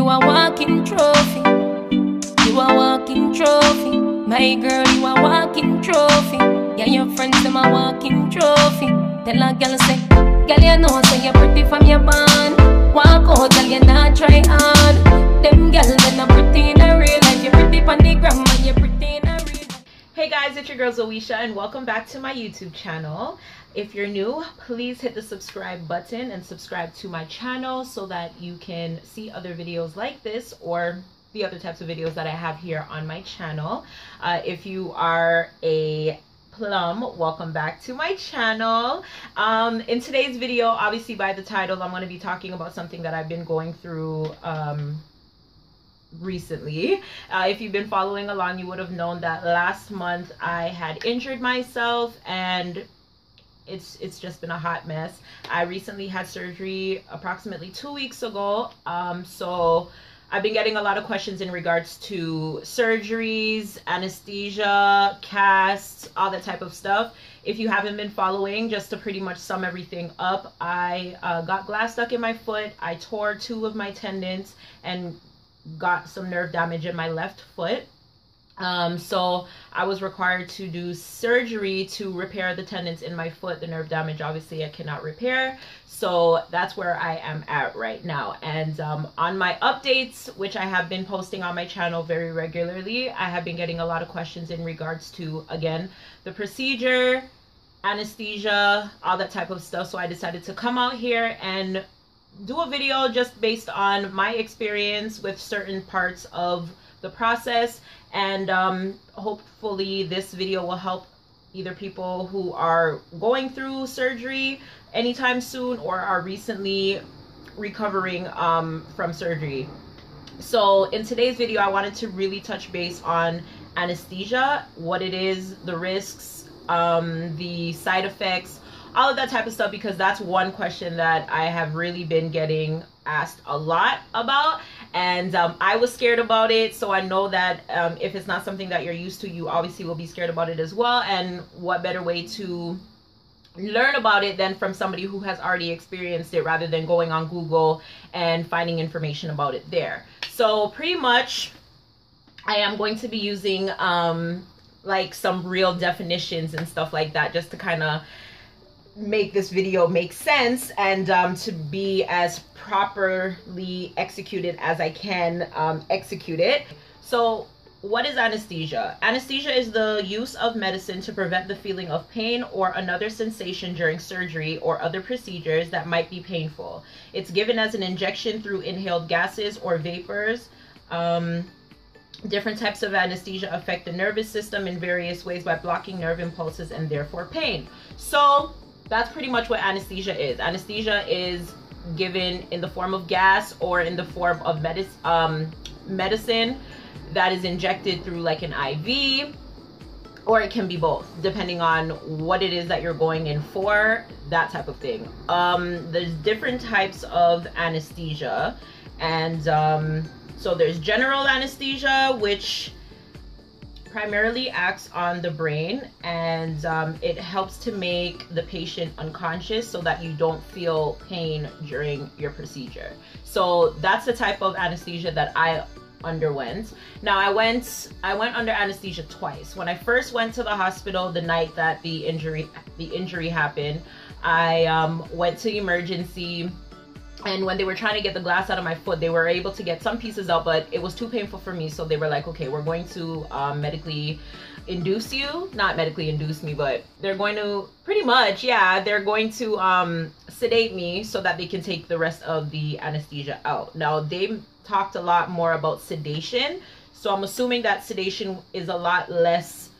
you a walking trophy. You a walking trophy. My girl, you a walking trophy. Yeah, your friends, them a walking trophy. Tell a girl say, girl, you know say you're pretty from your band. Walk out, girl, you not try hard. Them girl, they not pretty in a real life. You're pretty on the gram, and you're pretty in a real life. Hey guys, it's your girl ZOESHAAA and welcome back to my YouTube channel. If you're new, please hit the subscribe button and subscribe to my channel so that you can see other videos like this or the other types of videos that I have here on my channel. If you are a plum, welcome back to my channel. In today's video, obviously by the title, I'm going to be talking about something that I've been going through recently. If you've been following along, you would have known that last month I had injured myself and it's just been a hot mess. I recently had surgery approximately 2 weeks ago. So I've been getting a lot of questions in regards to surgeries, anesthesia, casts, all that type of stuff. If you haven't been following, just to pretty much sum everything up, I got glass stuck in my foot. I tore 2 of my tendons and got some nerve damage in my left foot. So I was required to do surgery to repair the tendons in my foot. The nerve damage, obviously, I cannot repair. So that's where I am at right now. And on my updates, which I have been posting on my channel very regularly, I have been getting a lot of questions in regards to, again, the procedure, anesthesia, all that type of stuff. So I decided to come out here and do a video just based on my experience with certain parts of the process, and hopefully this video will help either people who are going through surgery anytime soon or are recently recovering from surgery. So in today's video, I wanted to really touch base on anesthesia, what it is, the risks, the side effects, all of that type of stuff, because that's one question that I have really been getting asked a lot about, and I was scared about it. So I know that if it's not something that you're used to, you obviously will be scared about it as well. And what better way to learn about it than from somebody who has already experienced it, rather than going on Google and finding information about it there. So pretty much I am going to be using like some real definitions and stuff like that, just to kind of make this video make sense and to be as properly executed as I can execute it. So what is anesthesia? Anesthesia is the use of medicine to prevent the feeling of pain or another sensation during surgery or other procedures that might be painful. It's given as an injection through inhaled gases or vapors. Different types of anesthesia affect the nervous system in various ways by blocking nerve impulses and therefore pain. So that's pretty much what anesthesia is. Anesthesia is given in the form of gas or in the form of medicine that is injected through like an IV, or it can be both, depending on what it is that you're going in for, that type of thing. There's different types of anesthesia, and so there's general anesthesia, which primarily acts on the brain, and it helps to make the patient unconscious so that you don't feel pain during your procedure. So that's the type of anesthesia that I underwent. Now I went under anesthesia twice. When I first went to the hospital the night that the injury happened, I went to emergency. And when they were trying to get the glass out of my foot, they were able to get some pieces out, but it was too painful for me. So they were like, okay, we're going to medically induce you. Not medically induce me, but they're going to pretty much, yeah, they're going to sedate me so that they can take the rest of the anesthesia out. Now, they talked a lot more about sedation. So I'm assuming that sedation is a lot less,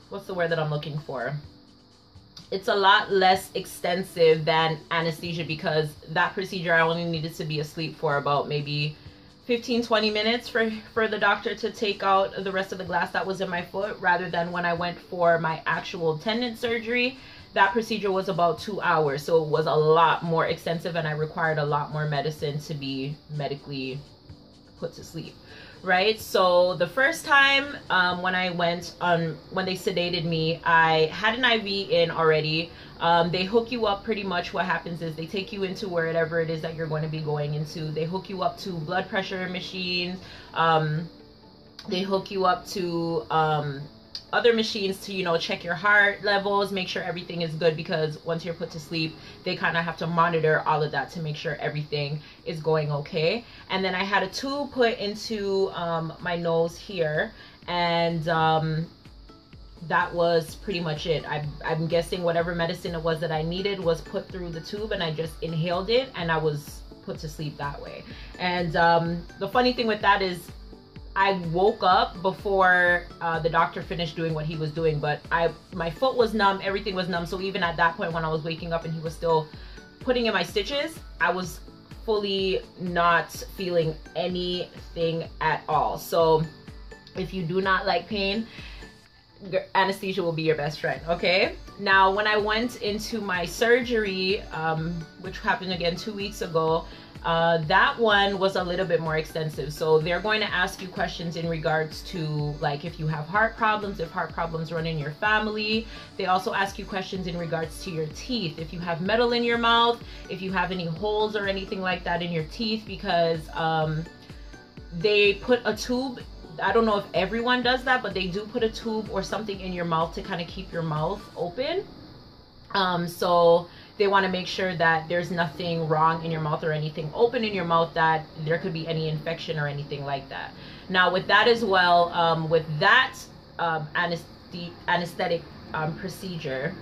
what's the word that I'm looking for? It's a lot less extensive than anesthesia, because that procedure I only needed to be asleep for about maybe 15-20 minutes for the doctor to take out the rest of the glass that was in my foot, rather than when I went for my actual tendon surgery. That procedure was about 2 hours, so it was a lot more extensive and I required a lot more medicine to be medically put to sleep. right? So the first time when I went on, when they sedated me, I had an IV in already. They hook you up. Pretty much what happens is they take you into wherever it is that you're going to be going into. They hook you up to blood pressure machines. They hook you up to other machines to, you know, check your heart levels, make sure everything is good, because once you're put to sleep, they kind of have to monitor all of that to make sure everything is going okay. And then I had a tube put into my nose here, and that was pretty much it. I'm guessing whatever medicine it was that I needed was put through the tube, and I just inhaled it, and I was put to sleep that way. And the funny thing with that is I woke up before the doctor finished doing what he was doing, but my foot was numb, everything was numb. So even at that point when I was waking up and he was still putting in my stitches, I was fully not feeling anything at all. So if you do not like pain, anesthesia will be your best friend, okay? Now, when I went into my surgery, which happened again 2 weeks ago, that one was a little bit more extensive. So they're going to ask you questions in regards to, like, if you have heart problems, if heart problems run in your family. They also ask you questions in regards to your teeth, if you have metal in your mouth, if you have any holes or anything like that in your teeth, because they put a tube. I don't know if everyone does that, but they do put a tube or something in your mouth to kind of keep your mouth open. So they want to make sure that there's nothing wrong in your mouth or anything open in your mouth, that there could be any infection or anything like that. Now with that as well, with that anesthetic procedure,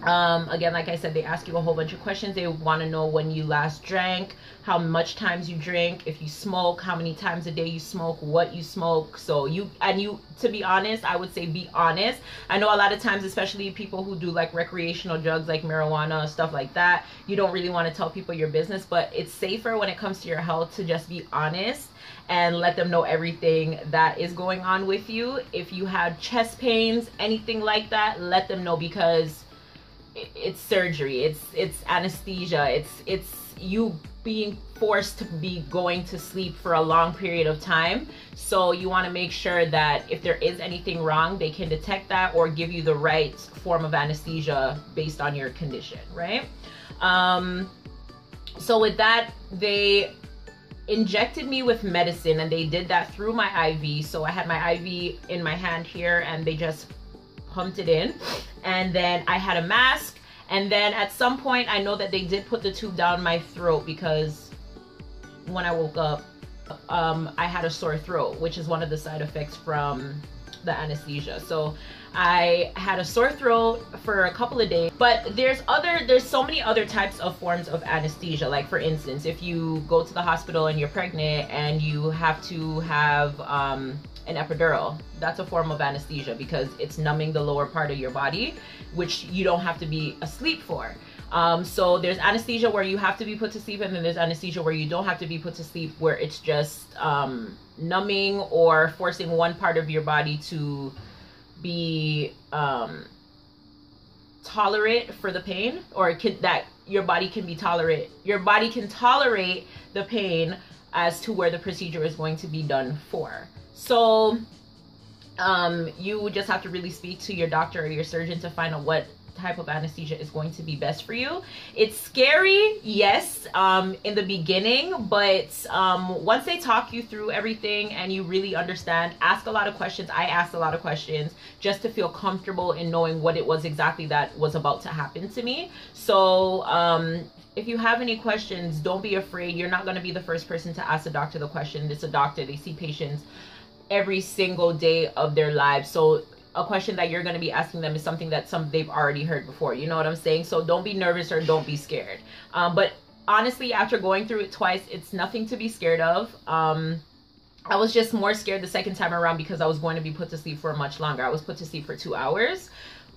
again, like I said, they ask you a whole bunch of questions. They want to know when you last drank, how much times you drink, if you smoke, how many times a day you smoke, what you smoke. So to be honest, I would say be honest. I know a lot of times, especially people who do like recreational drugs like marijuana, stuff like that, you don't really want to tell people your business, but it's safer when it comes to your health to just be honest and let them know everything that is going on with you. If you have chest pains, anything like that, let them know, because it's surgery, it's anesthesia, it's you being forced to be going to sleep for a long period of time. So you want to make sure that if there is anything wrong, they can detect that or give you the right form of anesthesia based on your condition, right? So with that, they injected me with medicine, and they did that through my IV. So I had my IV in my hand here, and they just pumped it in, and then I had a mask. And then at some point, I know that they did put the tube down my throat, because when I woke up, I had a sore throat, which is one of the side effects from the anesthesia. So I had a sore throat for a couple of days. But there's so many other types of forms of anesthesia. Like for instance, if you go to the hospital and you're pregnant and you have to have an epidural, that's a form of anesthesia, because it's numbing the lower part of your body, which you don't have to be asleep for. So there's anesthesia where you have to be put to sleep, and then there's anesthesia where you don't have to be put to sleep, where it's just numbing or forcing one part of your body to be tolerate for the pain, or that your body can tolerate the pain as to where the procedure is going to be done for. So you would just have to really speak to your doctor or your surgeon to find out what type of anesthesia is going to be best for you. It's scary, yes, in the beginning, but once they talk you through everything and you really understand, ask a lot of questions. I asked a lot of questions just to feel comfortable in knowing what it was exactly that was about to happen to me. So if you have any questions, don't be afraid. You're not going to be the first person to ask a doctor the question. It's a doctor. They see patients every single day of their lives. So a question that you're going to be asking them is something that they've already heard before. You know what I'm saying? So don't be nervous or don't be scared. But honestly, after going through it twice, it's nothing to be scared of. I was just more scared the second time around because I was going to be put to sleep for much longer. I was put to sleep for 2 hours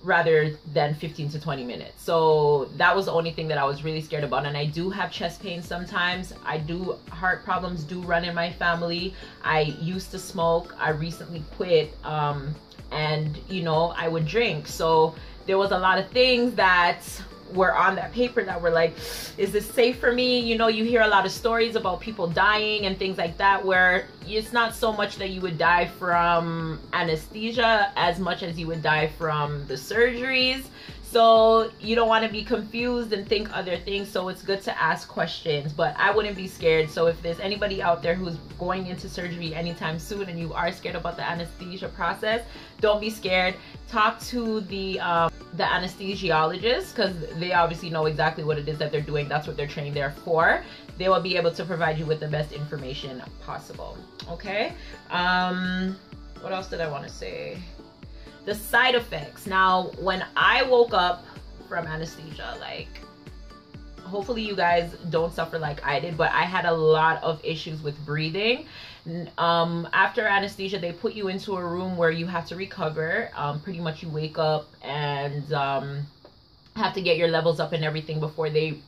rather than 15 to 20 minutes. So that was the only thing that I was really scared about. And I do have chest pain sometimes. Heart problems do run in my family. I used to smoke. I recently quit. And you know, I would drink. So there was a lot of things that were on that paper that were like, is this safe for me? You know, you hear a lot of stories about people dying and things like that, where it's not so much that you would die from anesthesia as much as you would die from the surgeries. So you don't want to be confused and think other things. So it's good to ask questions, but I wouldn't be scared. So if there's anybody out there who's going into surgery anytime soon and you are scared about the anesthesia process, don't be scared. Talk to the anesthesiologist, because they obviously know exactly what it is that they're doing. That's what they're trained there for. They will be able to provide you with the best information possible. Okay. What else did I want to say? The side effects. Now, when I woke up from anesthesia, like, hopefully you guys don't suffer like I did, but I had a lot of issues with breathing. After anesthesia, they put you into a room where you have to recover. Pretty much you wake up and have to get your levels up and everything before they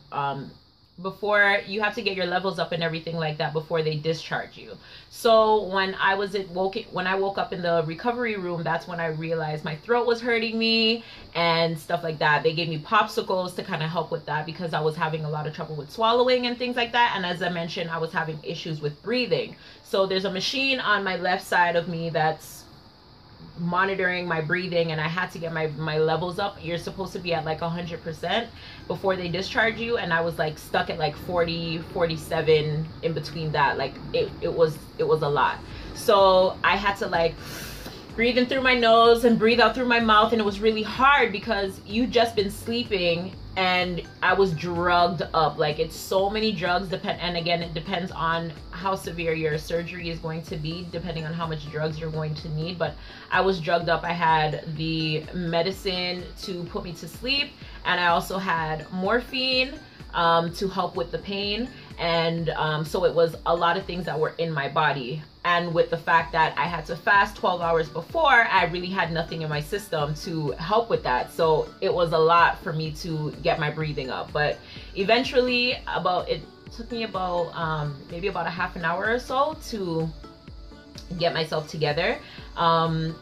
you have to get your levels up and everything like that before they discharge you. So when I woke up in the recovery room, that's when I realized my throat was hurting me and stuff like that. They gave me popsicles to kind of help with that because I was having a lot of trouble with swallowing and things like that. And as I mentioned, I was having issues with breathing. So there's a machine on my left side of me that's monitoring my breathing, and I had to get my levels up. You're supposed to be at like 100% before they discharge you, and I was like stuck at like 40, 47 in between that. Like it was a lot. So I had to like breathe in through my nose and breathe out through my mouth, and it was really hard because you just been sleeping and I was drugged up. Like, it's so many drugs, and again, it depends on how severe your surgery is going to be, depending on how much drugs you're going to need. But I was drugged up. I had the medicine to put me to sleep, and I also had morphine to help with the pain. And so it was a lot of things that were in my body. And with the fact that I had to fast 12 hours before, I really had nothing in my system to help with that. So it was a lot for me to get my breathing up. But eventually, it took me about maybe about a half an hour or so to get myself together and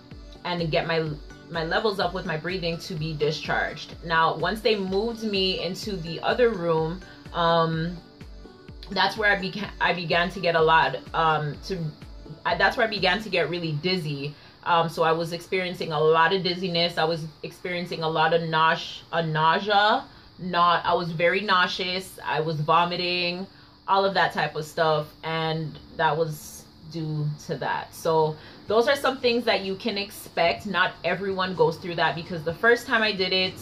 get my levels up with my breathing to be discharged. Now, once they moved me into the other room, that's where I began to get a lot that's where I began to get really dizzy. So I was experiencing a lot of dizziness. I was experiencing a lot of nausea. I was very nauseous. I was vomiting, all of that type of stuff, and that was due to that. So those are some things that you can expect. Not everyone goes through that, because the first time I did it,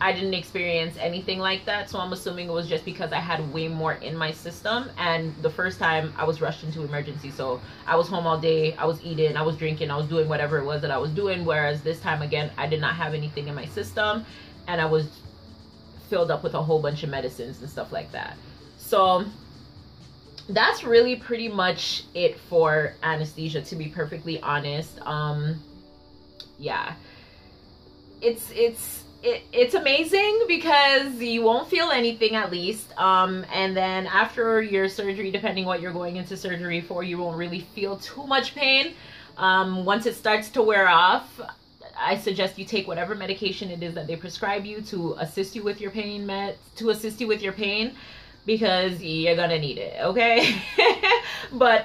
I didn't experience anything like that. So I'm assuming it was just because I had way more in my system. And the first time I was rushed into emergency. So I was home all day. I was eating, I was drinking, I was doing whatever it was that I was doing. Whereas this time, again, I did not have anything in my system. And I was filled up with a whole bunch of medicines and stuff like that. So that's really pretty much it for anesthesia, to be perfectly honest. Yeah, it's amazing because you won't feel anything, at least, and then after your surgery, depending what you're going into surgery for, you won't really feel too much pain. Once it starts to wear off, I suggest you take whatever medication it is that they prescribe you to assist you with your pain because you're gonna need it, okay? But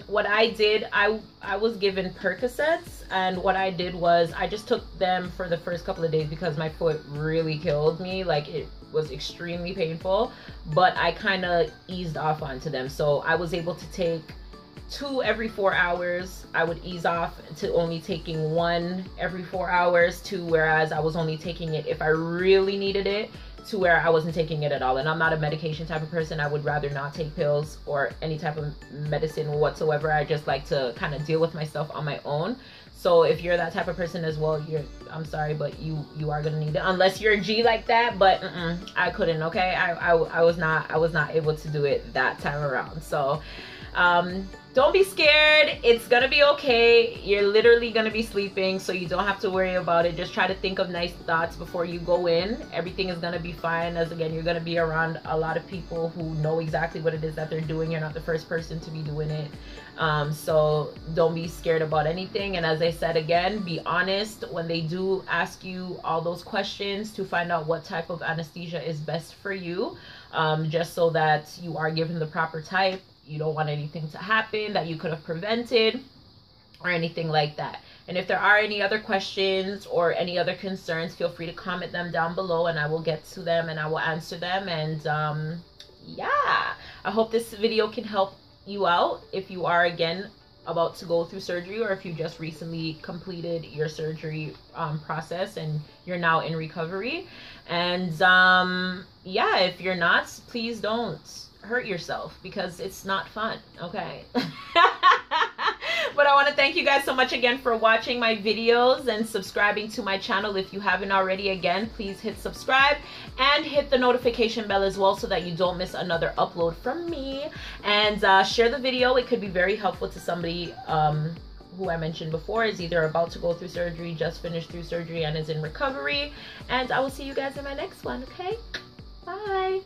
what I did, I was given Percocets, and what I did was I just took them for the first couple of days because my foot really killed me. Like, it was extremely painful, but I kind of eased off onto them. So I was able to take 2 every 4 hours. I would ease off to only taking 1 every 4 hours, to whereas I was only taking it if I really needed it, to where I wasn't taking it at all. And I'm not a medication type of person. I would rather not take pills or any type of medicine whatsoever. I just like to kind of deal with myself on my own. So if you're that type of person as well, I'm sorry, but you are gonna need it, unless you're a G like that. But I couldn't, okay? I was not able to do it that time around. So don't be scared. It's gonna be okay. You're literally gonna be sleeping, so you don't have to worry about it. Just try to think of nice thoughts before you go in. Everything is gonna be fine, as again, you're gonna be around a lot of people who know exactly what it is that they're doing. You're not the first person to be doing it. So don't be scared about anything. And as I said, again, be honest when they do ask you all those questions to find out what type of anesthesia is best for you, just so that you are given the proper type. You don't want anything to happen that you could have prevented or anything like that. And if there are any other questions or any other concerns, feel free to comment them down below and I will get to them and I will answer them. And yeah, I hope this video can help you out if you are, again, about to go through surgery, or if you just recently completed your surgery process and you're now in recovery. And yeah, if you're not, please don't hurt yourself, because it's not fun, okay? But I want to thank you guys so much again for watching my videos and subscribing to my channel. If you haven't already, again, please hit subscribe and hit the notification bell as well, so that you don't miss another upload from me. And share the video. It could be very helpful to somebody who I mentioned before is either about to go through surgery, just finished through surgery, and is in recovery. And I will see you guys in my next one, okay? Bye.